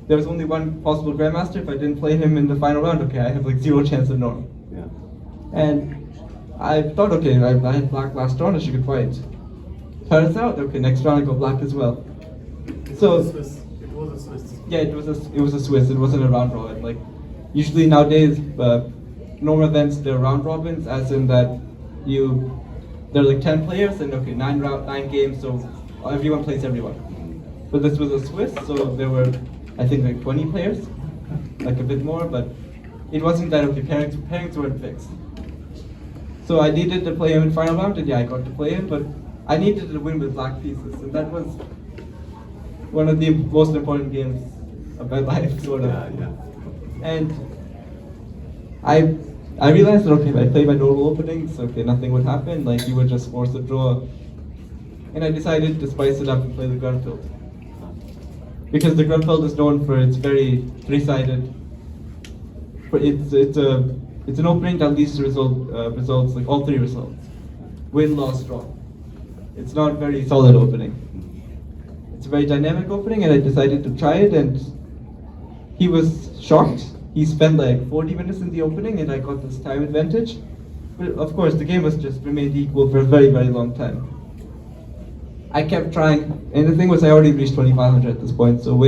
there was only one possible Grandmaster. If I didn't play him in the final round, okay, I have like 0 chance of norm. Yeah. And I thought, okay, I had black last round, I should get white. Turns out, okay, next round I got black as well. It was a Swiss. Yeah, it was a Swiss. It wasn't a round robin. Like usually nowadays, normal events they're round robins, as in that there are like 10 players and okay, 9 games, so everyone plays everyone. But this was a Swiss, so there were, I think, like 20 players, like a bit more, but it wasn't that okay. Pairings weren't fixed. So I needed to play him in final round, and yeah, I got to play him, but I needed to win with black pieces, and that was one of the most important games of my life, sort of. Yeah. And I realized that okay, if I play my normal openings, okay, nothing would happen. Like you would just force a draw, and I decided to spice it up and play the Grunfeld, because the Grunfeld is known for its very 3-sided. It's an opening that leads to results like all 3 results: win, loss, draw. It's not a very solid opening. It's a very dynamic opening, and I decided to try it, and he was shocked. He spent like 40 minutes in the opening, and I got this time advantage. But of course, the game was just remained equal for a very, very long time. I kept trying, and the thing was I already reached 2500 at this point, so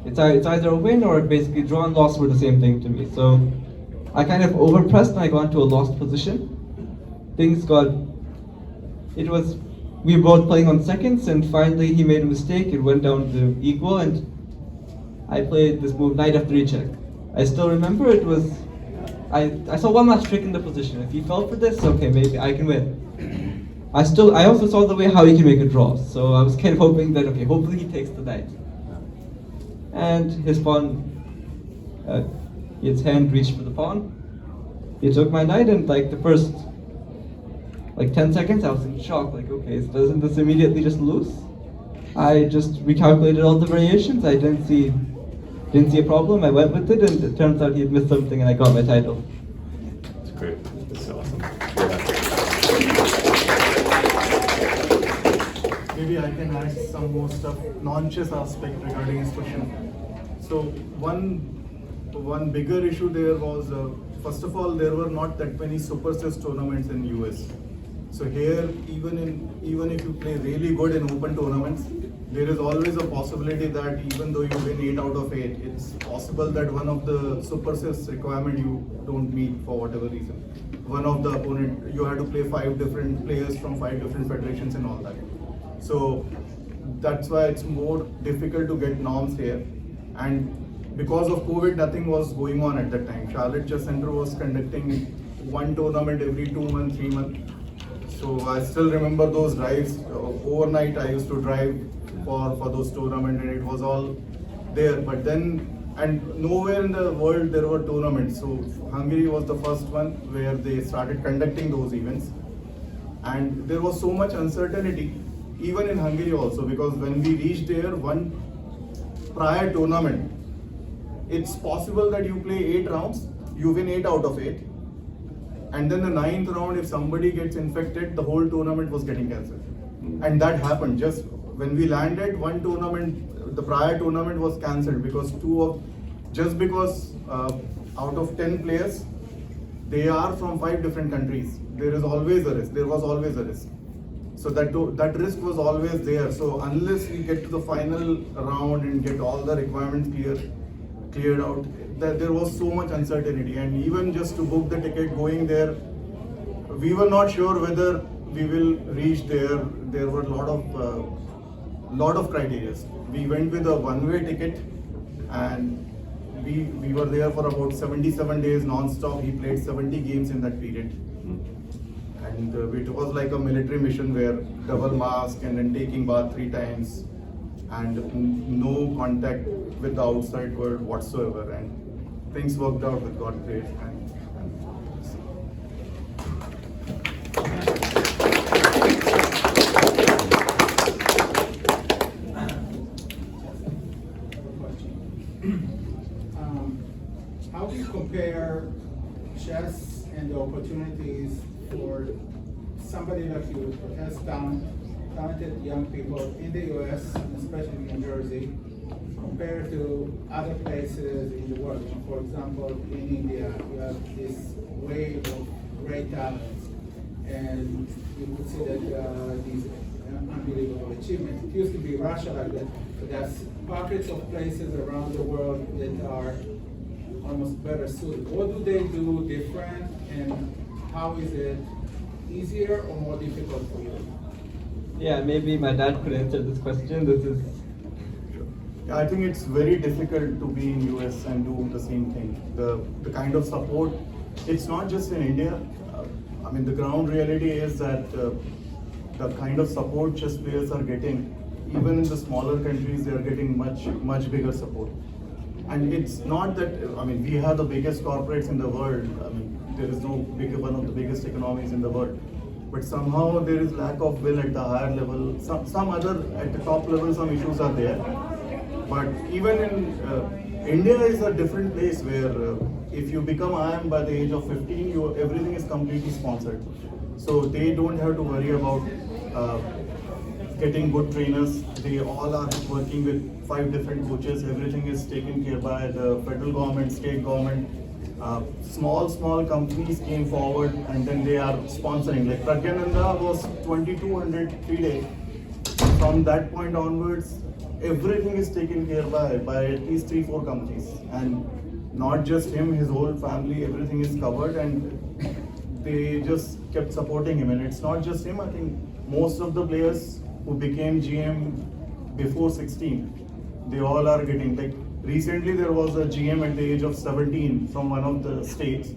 it's either a win or basically draw and loss were the same thing to me. So I kind of overpressed, and I got into a lost position. We were both playing on seconds, and finally he made a mistake. It went down to equal, and I played this move, knight f3 check. I still remember it was, I saw one last trick in the position. If he fell for this, okay, maybe I can win. I also saw the way how he can make a draw, so I was kind of hoping that, okay, hopefully he takes the knight. And his pawn His hand reached for the pawn. He took my knight, and like the first 10 seconds, I was in shock. Like, okay, so doesn't this immediately just lose? I just recalculated all the variations. I didn't see a problem. I went with it, and it turns out he had missed something, and I got my title. It's great. It's awesome. Maybe I can add some more stuff, non-chess aspect regarding his question. So one bigger issue there was, first of all, there were not that many super chess tournaments in US. So here, even if you play really good in open tournaments, there is always a possibility that even though you win 8 out of 8, it's possible that one of the super chess requirement you don't meet for whatever reason. One of the opponent, you have to play 5 different players from 5 different federations and all that. So that's why it's more difficult to get norms here. And because of COVID, nothing was going on at that time. Charlotte Chess Center was conducting one tournament every 2 months, 3 months. So I still remember those drives. Overnight I used to drive for those tournaments, and it was all there. But then, and nowhere in the world there were tournaments. So Hungary was the first one where they started conducting those events. And there was so much uncertainty, even in Hungary also, because when we reached there, one prior tournament, it's possible that you play 8 rounds, you win 8 out of 8. And then the 9th round, if somebody gets infected, the whole tournament was getting cancelled. And that happened. Just when we landed, one tournament, the prior tournament was cancelled because because out of 10 players, they are from 5 different countries. There is always a risk. There was always a risk. So that risk was always there. So unless we get to the final round and get all the requirements cleared out, there was so much uncertainty. And even just to book the ticket going there, we were not sure whether we will reach there. There were a lot of criteria. We went with a one-way ticket, and we were there for about 77 days non-stop. He played 70 games in that period. And it was like a military mission where double mask and then taking bath 3 times and no contact with the outside world whatsoever. And things worked out with God's grace. How do you compare chess and the opportunities for somebody like you who has talented young people in the US, and especially in New Jersey, compared to other places in the world? For example, in India, you have this wave of great talent, and you could see that these unbelievable achievements. It used to be Russia like that, but there's pockets of places around the world that are almost better suited. What do they do different, and how is it easier or more difficult for you? Yeah, maybe my dad could answer this question. This is. I think it's very difficult to be in US and do the same thing. The kind of support, it's not just in India. I mean, the ground reality is that the kind of support chess players are getting, even in the smaller countries, they are getting much bigger support. And it's not that, I mean, we have the biggest corporates in the world. I mean, there is no one of the biggest economies in the world. But somehow there is lack of will at the higher level. Some other, at the top level, some issues are there. But even in India is a different place where if you become IM by the age of 15, everything is completely sponsored. So they don't have to worry about getting good trainers. They all are working with 5 different coaches. Everything is taken care by the federal government, state government. Small companies came forward and then they are sponsoring. Like Pragyananda was 2200 FIDE. From that point onwards, everything is taken care by at least 3-4 companies. And not just him, his whole family, everything is covered, and they just kept supporting him. And it's not just him, I think most of the players who became GM before 16, they all are getting, like recently there was a GM at the age of 17 from one of the states,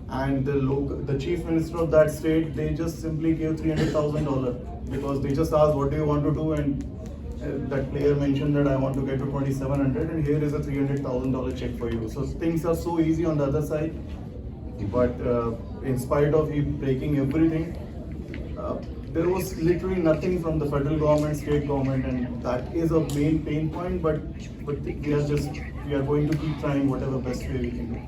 and the chief minister of that state, they just simply gave $300,000 because they just asked, what do you want to do? And that player mentioned that I want to get to 2,700 and here is a $300,000 check for you. So things are so easy on the other side, but in spite of him breaking everything, there was literally nothing from the federal government, state government, and that is a main pain point, but we are going to keep trying whatever best way we can do.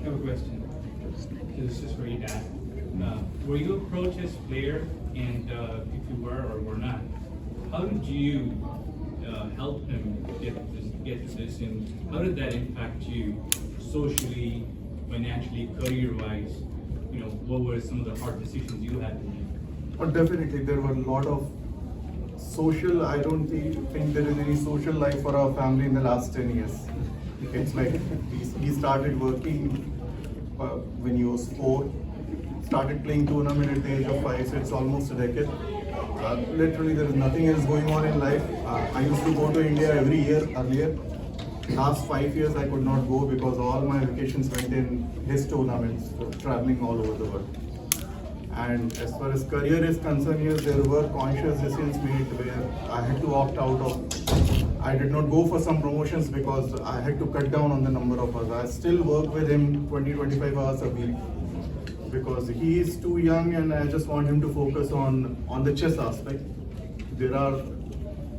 I have a question. This is for you, Dad. Were you a pro chess player? And if you were or were not, how did you help him get to this? And how did that impact you socially, financially, career-wise? You know, what were some of the hard decisions you had to make? But definitely, there were a lot of social. I don't think there is any social life for our family in the last 10 years. It's like he started working when he was 4, started playing tournament at the age of 5, so it's almost a decade. Literally, there is nothing else going on in life. I used to go to India every year earlier. Last 5 years I could not go because all my vacations went in his tournaments, traveling all over the world. And as far as career is concerned, yes, there were conscious decisions made where I had to opt out of. I did not go for some promotions because I had to cut down on the number of hours. I still work with him 20-25 hours a week because he is too young and I just want him to focus on the chess aspect. There are,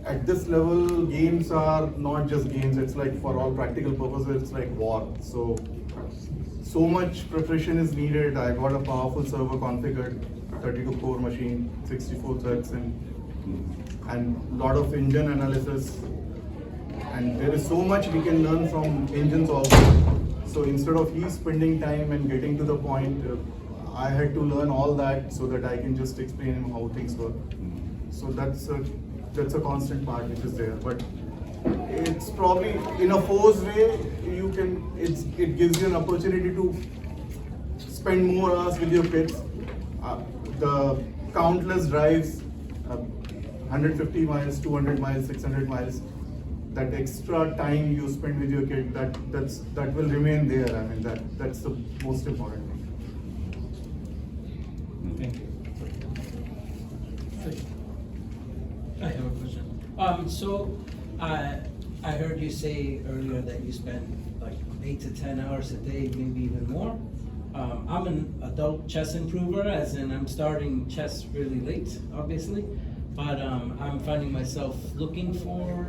at this level, games are not just games, it's like for all practical purposes, it's like war. So much preparation is needed. I got a powerful server configured, 32 core machine, 64 threads and lot of engine analysis. And there is so much we can learn from engines also. So instead of he spending time and getting to the point, I had to learn all that so that I can just explain him how things work. So that's a constant part which is there. But it's probably in a forced way, it gives you an opportunity to spend more hours with your kids. The countless drives, 150 miles, 200 miles, 600 miles, that extra time you spend with your kid, that will remain there. I mean, that's the most important thing. Thank you. I have a question. So I heard you say earlier that you spend like 8 to 10 hours a day, maybe even more. I'm an adult chess improver, as in I'm starting chess really late, obviously, but I'm finding myself looking for,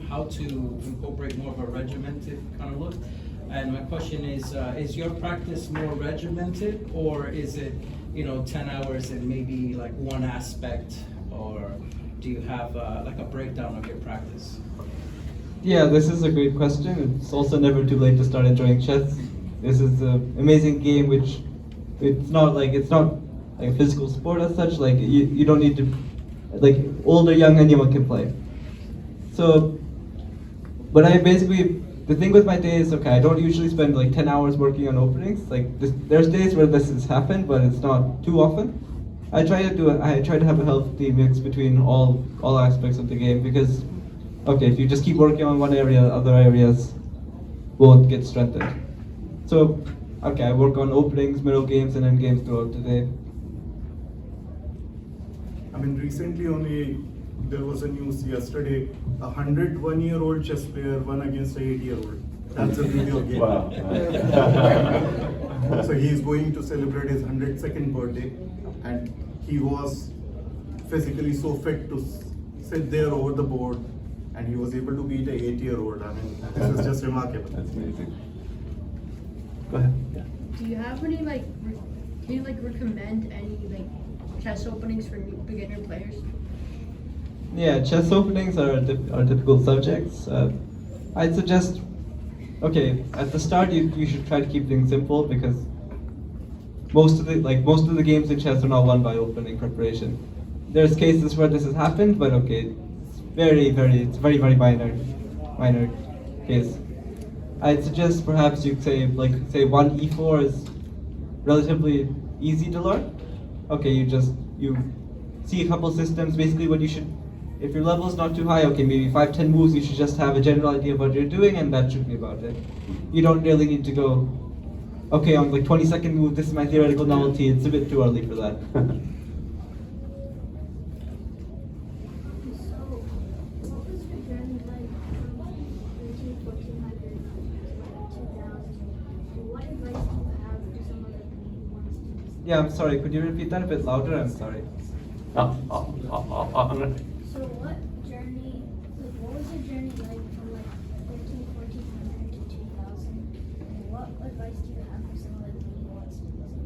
how to incorporate more of a regimented kind of look. And my question is your practice more regimented, or is it, 10 hours and maybe like one aspect, or do you have like a breakdown of your practice? Yeah, this is a great question. It's also never too late to start enjoying chess. This is an amazing game, which it's not like a physical sport as such. Like you don't need to, like old or young, anyone can play. So, but the thing with my day is, okay, I don't usually spend like 10 hours working on openings. Like there's days where this has happened, but it's not too often. I try to have a healthy mix between all aspects of the game, because, okay, if you just keep working on one area, other areas won't get strengthened. So, okay, I work on openings, middle games, and end games throughout the day. I mean, recently only there was a news yesterday, a 101-year-old chess player won against a 80-year-old. That's a video game. Wow. So he is going to celebrate his 102nd birthday, and he was physically so fit to sit there over the board, and he was able to beat a 80-year-old. I mean, this is just remarkable. That's amazing. Go ahead. Yeah. Do you have any can you recommend any chess openings for beginner players? Yeah, chess openings are difficult subjects. I'd suggest, okay, at the start you should try to keep things simple, because most of the games in chess are not won by opening preparation. There's cases where this has happened, but okay, it's very minor case. I'd suggest perhaps you say one e4 is relatively easy to learn. Okay, you see a couple systems. Basically, what you should, if your level is not too high, okay, maybe 5-10 moves, you should just have a general idea of what you're doing, and that should be about it. You don't really need to go, okay, on 22nd move, this is my theoretical novelty. It's a bit too early for that. Yeah, I'm sorry. Could you repeat that a bit louder? I'm sorry. I'm gonna- So what journey, like what was your journey like from like 1400 to 2000? And what advice do you have for someone who wants to listen?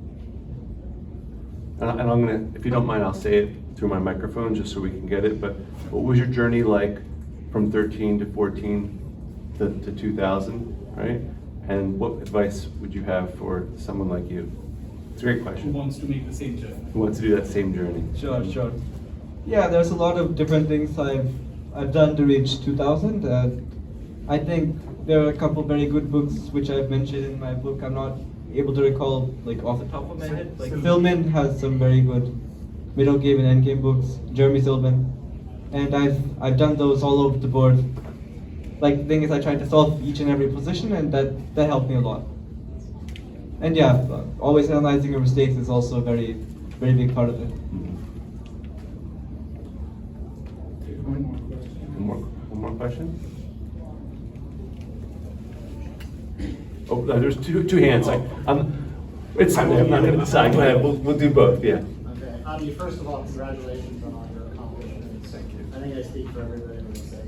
And I'm gonna, if you don't mind, I'll say it through my microphone just so we can get it, but what was your journey like from 13 to 14 to 2000, right? And what advice would you have for someone like you? It's a great Who question. wants to make the same journey? Who wants to do that same journey? Sure, sure. Yeah, there's a lot of different things I've done to reach 2000. I think there are a couple very good books which I've mentioned in my book. I'm not able to recall like off the top of my head. Like Silman has some very good middle game and end game books. Jeremy Silman, and I've done those all over the board. Like the thing is, I tried to solve each and every position, and that helped me a lot. And yeah, always analyzing your mistakes is also a very big part of it. One more question? Oh, there's two hands. It's time. I'm not going to decide. Go ahead. We'll do both. Yeah. Okay, Abhi, first of all, congratulations on all your accomplishments. Thank you. I think I speak for everybody when I say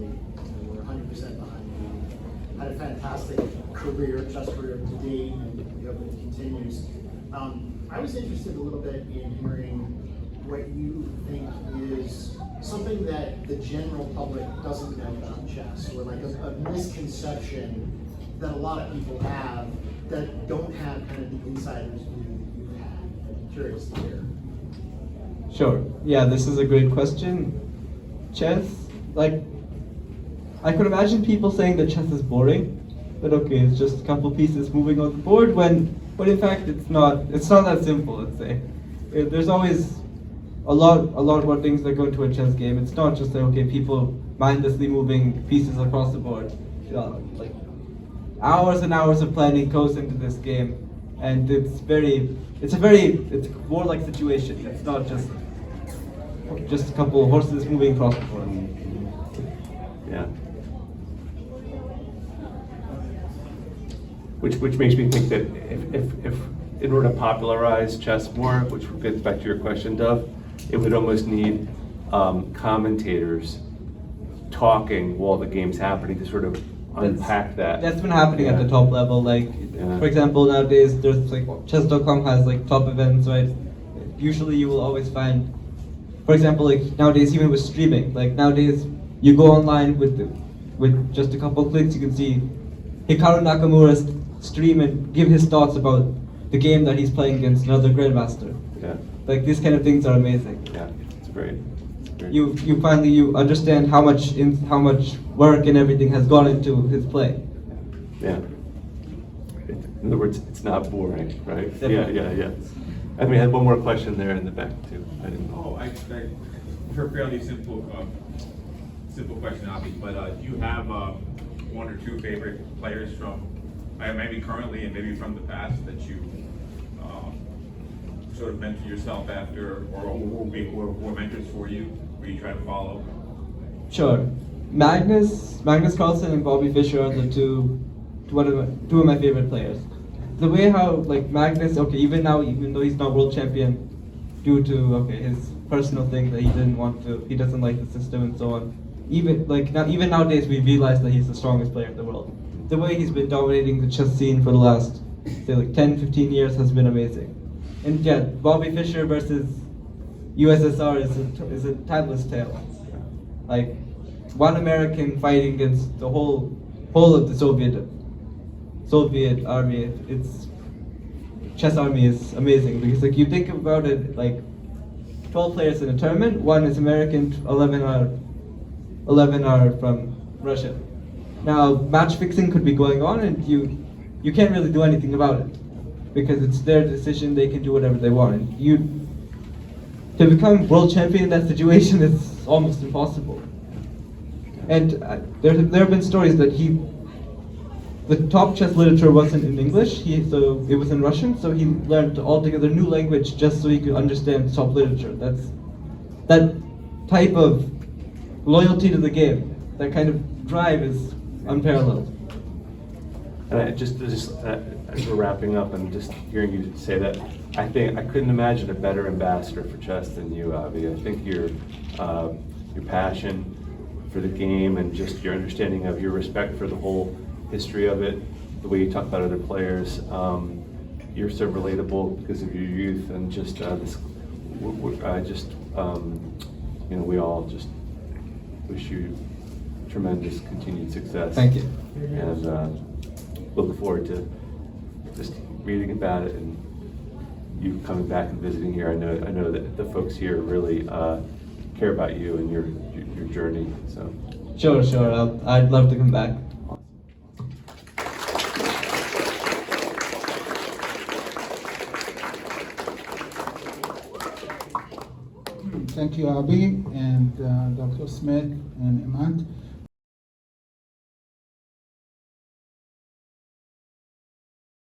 we're 100% behind you. Had a fantastic career, chess career to date, and we hope it continues. I was interested a little bit in hearing what you think is something that the general public doesn't know about chess, or like a misconception that a lot of people have that don't have kind of the insider's view you've had. I'm curious to hear. Sure. Yeah, this is a great question. Chess, like, I could imagine people saying that chess is boring, but okay, it's just a couple pieces moving on the board. But in fact, it's not that simple. Let's say there's always a lot more things that go into a chess game. It's not just that okay, people mindlessly moving pieces across the board. Like hours and hours of planning goes into this game, and it's a warlike situation. It's not just a couple of horses moving across the board. Yeah. Which makes me think that if in order to popularize chess more, which gets back to your question, Dov, it would almost need commentators talking while the game's happening to sort of unpack that. That's been happening at the top level. Like, Yeah. for example, nowadays there's like chess.com has like top events, right? Usually you will always find, for example, like nowadays even with streaming, like nowadays you go online with just a couple clicks, you can see Hikaru Nakamura's stream and give his thoughts about the game that he's playing against another Grandmaster. Yeah, Like these kind of things are amazing. yeah, it's great. You finally understand how much work and everything has gone into his play. Yeah. In other words, it's not boring, right? Definitely. Yeah. And we had one more question there in the back too. I didn't. Oh, I for a fairly simple question, Abhi, but do you have one or two favorite players from, maybe currently and maybe from the past that you sort of mentor yourself after, or were mentors for you, where you try to follow? Sure. Magnus Carlsen and Bobby Fischer are the two of my favorite players. The way how like Magnus, okay, even though he's not world champion due to his personal thing that he doesn't like the system and so on. Even nowadays we realize that he's the strongest player in the world. The way he's been dominating the chess scene for the last say like 10-15 years has been amazing. And yeah, Bobby Fischer versus USSR is a timeless tale. Like one American fighting against the whole of the Soviet army. It's chess army is amazing because like you think about it, like 12 players in a tournament, one is American, 11 are from Russia. Now match fixing could be going on and you can't really do anything about it because it's their decision, they can do whatever they want. And to become world champion in that situation is almost impossible. And there have been stories that the top chess literature wasn't in English, so it was in Russian, so he learned altogether new language just so he could understand top literature. That type of loyalty to the game, that kind of drive is unparalleled. And as we're wrapping up, and just hearing you say that, I think I couldn't imagine a better ambassador for chess than you, Avi. I think your passion for the game and just your understanding of your respect for the whole history of it, the way you talk about other players, you're so relatable because of your youth, and just we all just wish you tremendous continued success. Thank you. And look forward to just reading about it and you coming back and visiting here. I know that the folks here really care about you and your journey. So Sure. I'd love to come back. Thank you, Abhi and Dr. Smith and Imant.